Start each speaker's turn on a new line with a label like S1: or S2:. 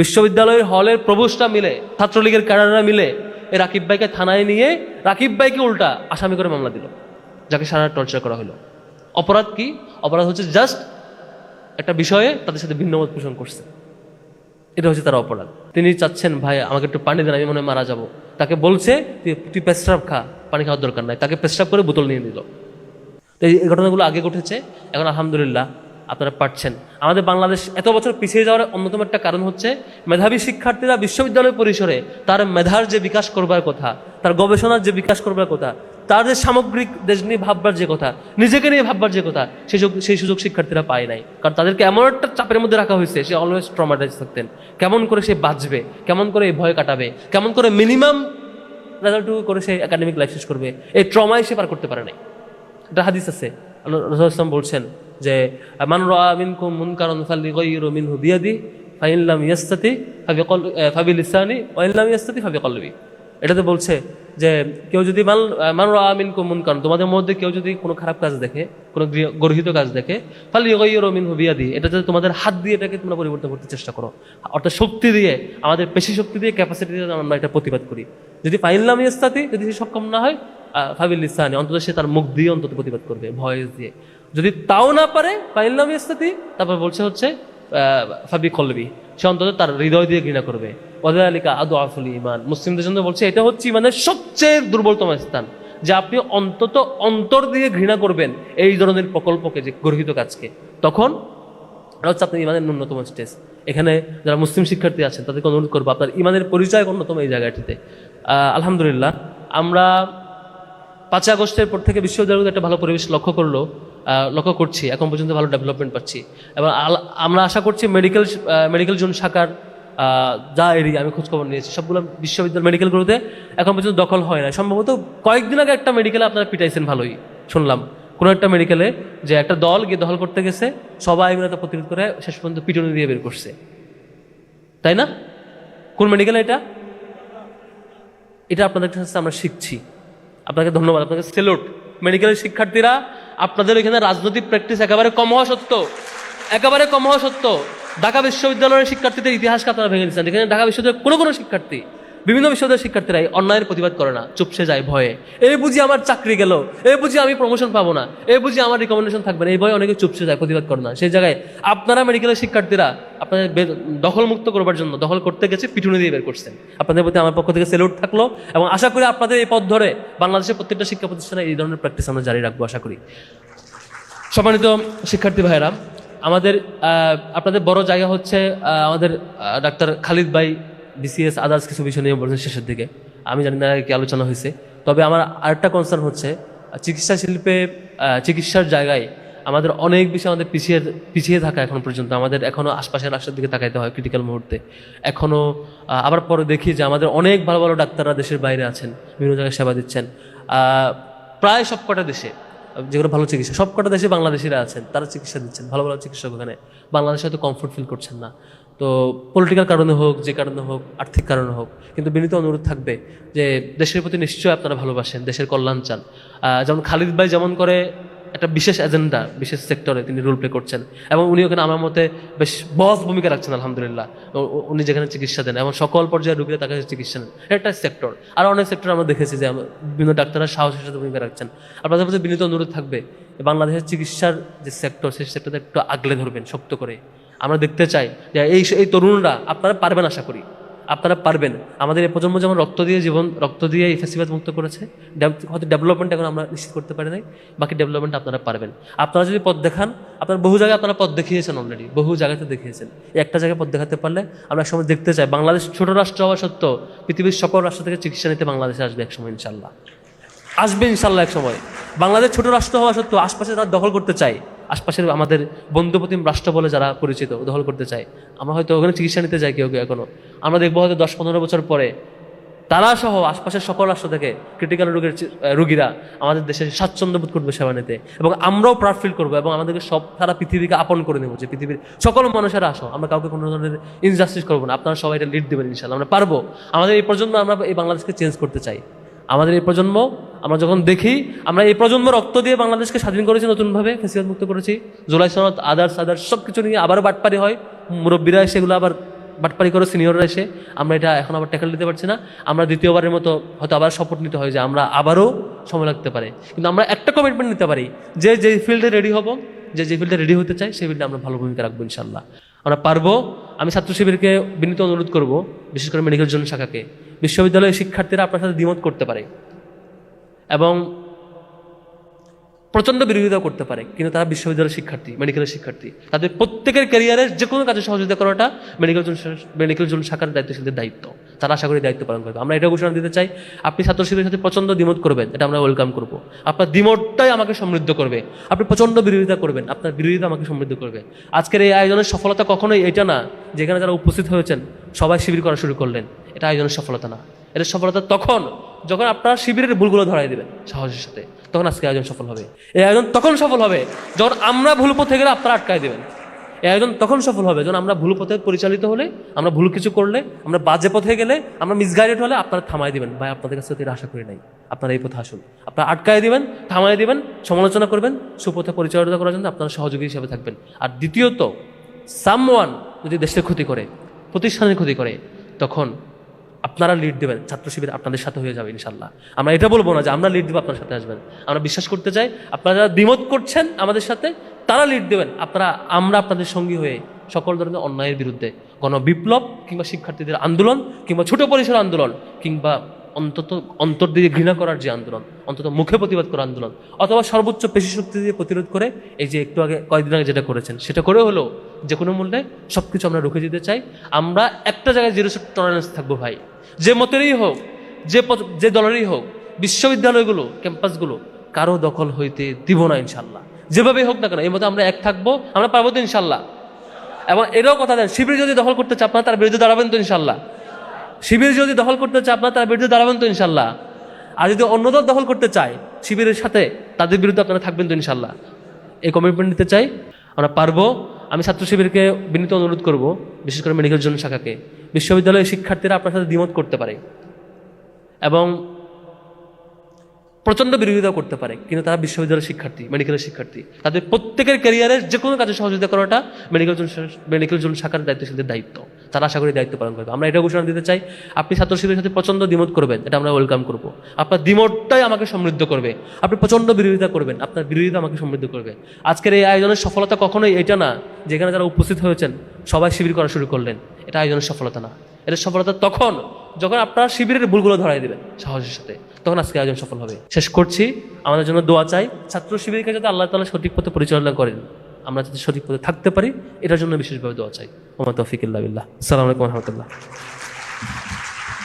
S1: বিশ্ববিদ্যালয়ের হলের প্রভোস্টরা মিলে, ছাত্রলীগের ক্যাডাররা মিলে এই রাকিব ভাইকে থানায় নিয়ে রাকিব ভাইকে উল্টা আসামি করে মামলা দিল, যাকে সারা টর্চার করা হলো। অপরাধ কি? অপরাধ হচ্ছে জাস্ট একটা বিষয়ে তাদের সাথে ভিন্নমত পোষণ করছে, এটা হচ্ছে তার অপরাধ। তিনি চাচ্ছেন ভাই আমাকে একটু পানি দেন, আমি মনে হয় মারা যাবো। তাকে বলছে তুই পেশরাব খা, পানি খাওয়ার দরকার নাই। তাকে পেশরাব করে বোতল নিয়ে দিল। তো এই ঘটনাগুলো আগে ঘটেছে, এখন আলহামদুলিল্লাহ আপনারা পারছেন। আমাদের বাংলাদেশ এত বছর পিছিয়ে যাওয়ার অন্যতম একটা কারণ হচ্ছে মেধাবী শিক্ষার্থীরা বিশ্ববিদ্যালয় পরিসরে তার মেধার যে বিকাশ করবার কথা, তার গবেষণার যে বিকাশ করবার কথা, তার যে সামগ্রিক দেশ নিয়ে ভাববার যে কথা, নিজেকে নিয়ে ভাববার যে কথা, সেই সুযোগ শিক্ষার্থীরা পায় নাই। কারণ তাদেরকে এমন একটা চাপের মধ্যে রাখা হয়েছে, সে অলওয়েজ ট্রমাটাইজ থাকতেন। কেমন করে সে বাঁচবে, কেমন করে এই ভয় কাটাবে, কেমন করে মিনিমাম রেজাল্টটুকু করে সে একাডেমিক লাইফ শেষ করবে, এই ট্রমায় সে পার করতে পারে নাই। একটা হাদিস আছে, রাসূলুল্লাহ সাল্লাল্লাহু আলাইহি ওয়াসাল্লাম বলছেন যে মান রাআ মিনকুম মুনকারান ফালিগাইয়িরু মিনহু বিয়াদি ফাইন লাম ইয়াস্তাতি ফাবিলিসানি ওয়া ইন লাম ইয়াস্তাতি ফাবিকলবি। এটাতে বলছে যে কেউ যদি মান রাআ মিনকুম মুনকারান, তোমাদের মধ্যে কেউ যদি কোনো খারাপ কাজ দেখে, কোনো গর্হিত কাজ দেখে, ফালিগাইয়িরু মিনহু বিয়াদি, এটা যদি তোমাদের হাত দিয়ে এটাকে তোমরা পরিবর্তন করতে চেষ্টা করো, অর্থাৎ শক্তি দিয়ে, আমাদের পেশি শক্তি দিয়ে, ক্যাপাসিটি দিয়ে আমরা এটা প্রতিবাদ করি। যদি ফাইন লাম ইয়াস্তাতি, যদি সে সক্ষম না হয়, ফাবিলিসানি, অন্তত সে তার মুখ দিয়ে অন্তত প্রতিবাদ করবে, ভয়েস দিয়ে। যদি তাও না পারে, ফাইনলাম ইস্তাতি, তারপর বলছে হচ্ছে ফাবি কলবি, সে অন্তত তার হৃদয় দিয়ে ঘৃণা করবে। ওয়াযালিকা আদআফুল ঈমান, মুসলিমদের জন্য বলছে এটা হচ্ছে ইমানের সবচেয়ে দুর্বলতম স্থান, যে আপনি অন্তত অন্তর দিয়ে ঘৃণা করবেন এই ধরনের প্রকল্পকে, যে গর্হিত কাজকে। তখন এটা হচ্ছে আপনার ইমানের ন্যূনতম স্টেজ। এখানে যারা মুসলিম শিক্ষার্থী আছেন তাদেরকে অনুরোধ করবো, আপনার ইমানের পরিচয় অন্যতম এই জায়গাটিতে। আলহামদুলিল্লাহ আমরা 5 আগস্টের পর থেকে বিশ্ববিদ্যালয়ে একটা ভালো পরিবেশ লক্ষ্য করছি, এখন পর্যন্ত ভালো ডেভেলপমেন্ট পাচ্ছি। এবং আমরা আশা করছি মেডিকেল জোন শাখার যা এরিয়া আমি খোঁজখবর নিয়েছি, সবগুলো বিশ্ববিদ্যালয় মেডিকেলগুলোতে এখন পর্যন্ত দখল হয় না। সম্ভবত কয়েকদিন আগে একটা মেডিকেলে আপনারা পিটাইছেন, ভালোই শুনলাম, কোনো একটা মেডিকেলে যে একটা দল গিয়ে দখল করতে গেছে, সবাই মিলে তা প্রতিরোধ করে শেষ পর্যন্ত পিটুনি দিয়ে বের করছে, তাই না? কোন মেডিকেলে এটা? আপনাদের কাছে আমরা শিখছি, আপনাকে ধন্যবাদ, আপনাকে সেলুট। মেডিকেলের শিক্ষার্থীরা, আপনাদের এখানে রাজনৈতিক প্র্যাকটিস একেবারে কম হওয়া সত্য, ঢাকা বিশ্ববিদ্যালয়ের শিক্ষার্থীদের ইতিহাসকে আপনারা ভেঙে দিচ্ছেন। এখানে ঢাকা বিশ্ববিদ্যালয়ের কোনো শিক্ষার্থী, বিভিন্ন বিশ্ববিদ্যালয়ের শিক্ষার্থীরা অন্যায়ের প্রতিবাদ করে না, চুপসে যায় ভয়ে। এই বুঝি আমার চাকরি গেল, এই বুঝি আমি প্রমোশন পাবো না, এই বুঝি আমার রিকমেন্ডেশন থাকবে না, এই ভয়ে অনেকে চুপসে যায়, প্রতিবাদ করে না। সেই জায়গায় আপনারা মেডিকেলের শিক্ষার্থীরা আপনাদের দখলমুক্ত করবার জন্য দখল করতে গেছে, পিটুনি দিয়ে বের করছেন। আপনাদের প্রতি আমার পক্ষ থেকে সেলুট থাকলো, এবং আশা করি আপনাদের এই পথ ধরে বাংলাদেশের প্রত্যেকটা শিক্ষা প্রতিষ্ঠানে এই ধরনের প্র্যাকটিস আমরা জারি রাখবো, আশা করি। সম্মানিত শিক্ষার্থী ভাইয়েরা, আপনাদের বড় জায়গা হচ্ছে আমাদের ডাক্তার খালিদ ভাই বিসিএস আদার্স কিছু বিষয় নিয়ে বলছেন শেষের দিকে, আমি জানি না কি আলোচনা হয়েছে। তবে আমার আরেকটা কনসার্ন হচ্ছে চিকিৎসা শিল্পে, চিকিৎসার জায়গায় আমাদের অনেক বেশি আমাদের পিছিয়ে থাকা এখন পর্যন্ত। আমাদের এখনও আশপাশের রাষ্ট্রের দিকে তাকাইতে হয় ক্রিটিক্যাল মুহূর্তে। এখনও আবার পরে দেখি যে আমাদের অনেক ভালো ভালো ডাক্তাররা দেশের বাইরে আছেন, বিভিন্ন জায়গায় সেবা দিচ্ছেন। প্রায় সবকটা দেশে যেগুলো ভালো চিকিৎসা, সবকটা দেশে বাংলাদেশিরা আছেন, তারা চিকিৎসা দিচ্ছেন, ভালো ভালো চিকিৎসক। ওখানে বাংলাদেশে হয়তো কমফোর্ট ফিল করছেন না, তো পলিটিক্যাল কারণে হোক, যে কারণে হোক, আর্থিক কারণে হোক, কিন্তু বিনীত অনুরোধ থাকবে যে দেশের প্রতি নিশ্চয়ই আপনারা ভালোবাসেন, দেশের কল্যাণ চান। যেমন খালিদ ভাই যেমন করে একটা বিশেষ এজেন্ডা, বিশেষ সেক্টরে তিনি রোল প্লে করছেন, এবং উনি ওখানে আমার মতে বেশ বস ভূমিকা রাখছেন আলহামদুলিল্লাহ। উনি যেখানে চিকিৎসা দেন এবং সকল পর্যায়ের রোগীরা তার কাছে চিকিৎসা নেন, একটা সেক্টর। আর অনেক সেক্টর আমরা দেখেছি যে বিভিন্ন ডাক্তাররা সাহসের সাথে ভূমিকা রাখছেন। আপনাদের প্রতি বিনীত অনুরোধ থাকবে বাংলাদেশের চিকিৎসার যে সেক্টর, সেই সেক্টরটা একটু আগলে ধরবেন শক্ত করে। আমরা দেখতে চাই যে এই তরুণরা, আপনারা পারবেন, আশা করি আপনারা পারবেন। আমাদের এই প্রজন্ম যেমন রক্ত দিয়ে এই ফেসিবাদ মুক্ত করেছে, হয়তো ডেভেলপমেন্ট এখন আমরা নিশ্চিত করতে পারি নাই, বাকি ডেভেলপমেন্ট আপনারা পারবেন। আপনারা যদি পথ দেখান, আপনারা বহু জায়গায় আপনারা পথ দেখিয়েছেন, অলরেডি বহু জায়গাতে দেখিয়েছেন। একটা জায়গায় পথ দেখাতে পারলে আমরা একসময় দেখতে চাই বাংলাদেশ ছোট রাষ্ট্র হওয়া সত্ত্বেও পৃথিবীর সকল রাষ্ট্র থেকে চিকিৎসা নিতে বাংলাদেশে আসবে একসময়, ইনশাল্লাহ আসবে, ইনশাল্লাহ এক সময়। বাংলাদেশ ছোট রাষ্ট্র হওয়া সত্ত্বেও আশপাশে তারা দখল করতে চায়, আশপাশের আমাদের বন্ধুপ্রতিম রাষ্ট্র বলে যারা পরিচিত দখল করতে চায়। আমরা হয়তো ওখানে চিকিৎসা নিতে যাই কেউ এখনো, আমরা দেখবো হয়তো 10-15 বছর পরে তারা সহ আশপাশের সকল রাষ্ট্র থেকে ক্রিটিক্যাল রোগীরা আমাদের দেশে স্বাচ্ছন্দ্য বোধ করবে সেবা নিতে, এবং আমরাও প্রাউড ফিল করবো, এবং আমাদেরকে সারা পৃথিবীকে আপন করে নেবো যে পৃথিবীর সকল মানুষেরা আসো, আমরা কাউকে কোনো ধরনের ইনজাস্টিস করবো না, আপনারা সবাই এটা লিড দেবেন ইনশাল্লাহ, আমরা পারবো। আমাদের এই প্রজন্ম, আমরা এই বাংলাদেশকে চেঞ্জ করতে চাই। আমাদের এই প্রজন্ম, আমরা যখন দেখি আমরা এই প্রজন্ম রক্ত দিয়ে বাংলাদেশকে স্বাধীন করেছি, নতুনভাবে ফেসিবাদ মুক্ত করেছি, জুলাই সনদ আদার্স সব কিছু নিয়ে আবারও বাটপারি হয়, মুরব্বীরা সেগুলো আবার বাটপারি করে সিনিয়ররা এসে আমরা এটা এখন আবার ট্যাকল দিতে পারছি না, আমরা দ্বিতীয়বারের মতো হয়তো আবার শপথ নিতে হয় যে আমরা আবারও সময় লাগতে পারে, কিন্তু আমরা একটা কমিটমেন্ট নিতে পারি যে যে ফিল্ডে রেডি হব, যে ফিল্ডে রেডি হতে চাই সেই ফিল্ডে আমরা ভালো ভূমিকা রাখবো ইনশাল্লাহ, আমরা পারবো। আমি ছাত্র শিবিরকে বিনীত অনুরোধ করব, বিশেষ করে মেডিকেল জোন শাখাকে, বিশ্ববিদ্যালয়ের শিক্ষার্থীরা আপনার সাথে দ্বিমত করতে পারে এবং প্রচণ্ড বিরোধিতা করতে পারে, কিন্তু তারা বিশ্ববিদ্যালয়ের শিক্ষার্থী, মেডিকেলের শিক্ষার্থী, তাদের প্রত্যেকের ক্যারিয়ারের যে কোনো কাজে সহযোগিতা করাটা মেডিকেল জোন শাখার দায়িত্বশীলদের দায়িত্ব, তারা আশা করি দায়িত্ব পালন করবে। আমরা এটা ঘোষণা দিতে চাই, আপনি ছাত্র শিবিরের সাথে প্রচণ্ড দ্বিমত করবেন, এটা আমরা ওয়েলকাম করব। আপনার দ্বিমতটাই আমাকে সমৃদ্ধ করবে, আপনি প্রচণ্ড বিরোধিতা করবেন, আপনার বিরোধিতা আমাকে সমৃদ্ধ করবে। আজকের এই আয়োজনের সফলতা কখনোই এটা না যেখানে যারা উপস্থিত হয়েছেন সবাই শিবির করা শুরু করলেন, এটা আয়োজনের সফলতা না। এটা সফলতা তখন যখন আপনারা শিবিরের ভুলগুলো ধরাই দেবেন সাহসের সাথে, তখন আজকে আয়োজন সফল হবে। এই আয়োজন তখন সফল হবে যখন আমরা ভুল পথে গেলে আপনারা আটকায় দেবেন। এই আয়োজন তখন সফল হবে যখন আমরা ভুল পথে পরিচালিত হলে, আমরা ভুল কিছু করলে, আমরা বাজে পথে গেলে, আমরা মিসগাইডেড হলে আপনারা থামাই দিবেন, ভাই আপনাদের কাছে এটা আশা করি নাই, আপনারা এই পথে আসুন, আপনারা আটকায় দিবেন, থামাই দিবেন, সমালোচনা করবেন, সুপথে পরিচালিত করার জন্য আপনারা সহযোগী হিসেবে থাকবেন। আর দ্বিতীয়ত, সামওয়ান যদি দেশের ক্ষতি করে, প্রতিষ্ঠানের ক্ষতি করে, তখন আপনারা লিড দেবেন, ছাত্র শিবির আপনাদের সাথে হয়ে যাবে ইনশাল্লাহ। আমরা এটা বলবো না যে আমরা লিড দেবো আপনার সাথে আসবেন, আমরা বিশ্বাস করতে চাই আপনারা যারা দ্বিমত করছেন আমাদের সাথে তারা লিড দেবেন, আমরা আপনাদের সঙ্গী হয়ে সকল ধরনের অন্যায়ের বিরুদ্ধে গণবিপ্লব কিংবা শিক্ষার্থীদের আন্দোলন কিংবা ছোট পরিসর আন্দোলন কিংবা অন্তত অন্তর দিয়ে ঘৃণা করার যে আন্দোলন, অন্তত মুখে প্রতিবাদ করার আন্দোলন, অথবা সর্বোচ্চ পেশি শক্তি দিয়ে প্রতিরোধ করে এই যে একটু আগে কয়েকদিন আগে যেটা করেছেন সেটা করে হলেও যে কোনো মূল্যে সব কিছু আমরা রুখে দিতে চাই। আমরা একটা জায়গায় জিরো টলারেন্স থাকবো ভাই, যে মতেরই হোক, যে দলেরই হোক, বিশ্ববিদ্যালয়গুলো ক্যাম্পাসগুলো কারো দখল হইতে দিব না ইনশাল্লাহ, যেভাবেই হোক না কেন। এই মতো আমরা এক থাকবো, আমরা পারবো তো ইনশাল্লাহ। এবং এটাও কথা দেন, শিবির যদি দখল করতে চান আপনারা তার বিরুদ্ধে দাঁড়াবেন তো ইনশাল্লাহ। শিবির যদি দখল করতে চায় আপনারা তার বিরুদ্ধে দাঁড়াবেন তো ইনশাল্লাহ। আর যদি অন্য দল দখল করতে চায় শিবিরের সাথে, তাদের বিরুদ্ধে আপনারা থাকবেন তো ইনশাল্লাহ। এই কমিটমেন্ট নিতে চাই, আমরা পারবো। আমি ছাত্র শিবিরকে বিনীত অনুরোধ করব, বিশেষ করে মেডিকেল জোন শাখাকে, বিশ্ববিদ্যালয়ের শিক্ষার্থীরা আপনার সাথে দ্বিমত করতে পারে এবং প্রচণ্ড বিরোধিতা করতে পারে, কিন্তু তারা বিশ্ববিদ্যালয়ের শিক্ষার্থী, মেডিকেলের শিক্ষার্থী, তাদের প্রত্যেকের ক্যারিয়ারের যে কোনো কাজে সহযোগিতা করাটা মেডিকেল জোন শাখার দায়িত্বশীলদের দায়িত্ব, তারা আশা করি দায়িত্ব পালন করবে। আমরা এটা ঘোষণা দিতে চাই, আপনি ছাত্র শিবিরের সাথে প্রচণ্ড দ্বিমত করবেন, এটা আমরা ওয়েলকাম করব। আপনার দ্বিমতটাই আমাকে সমৃদ্ধ করবে, আপনি প্রচণ্ড বিরোধিতা করবেন, আপনার বিরোধিতা আমাকে সমৃদ্ধ করবে। আজকের এই আয়োজনের সফলতা কখনোই এটা না যেখানে যারা উপস্থিত হয়েছেন সবাই শিবির করা শুরু করলেন, এটা আয়োজনের সফলতা না। এটা সফলতা তখন যখন আপনারা শিবিরের ভুলগুলো ধরাই দেবেন সাহসের সাথে, তখন আজকে আয়োজন সফল হবে। শেষ করছি, আমাদের জন্য দোয়া চাই, ছাত্র শিবিরকে যাতে আল্লাহ তাআলা সঠিক পথে পরিচালনা করেন, আমরা যাতে সঠিক পথে থাকতে পারি, এটার জন্য বিশেষভাবে দোয়া চাই। ওমা তৌফিক ইল্লা বিল্লাহ। আসসালামু আলাইকুম ওয়া রাহমাতুল্লাহ।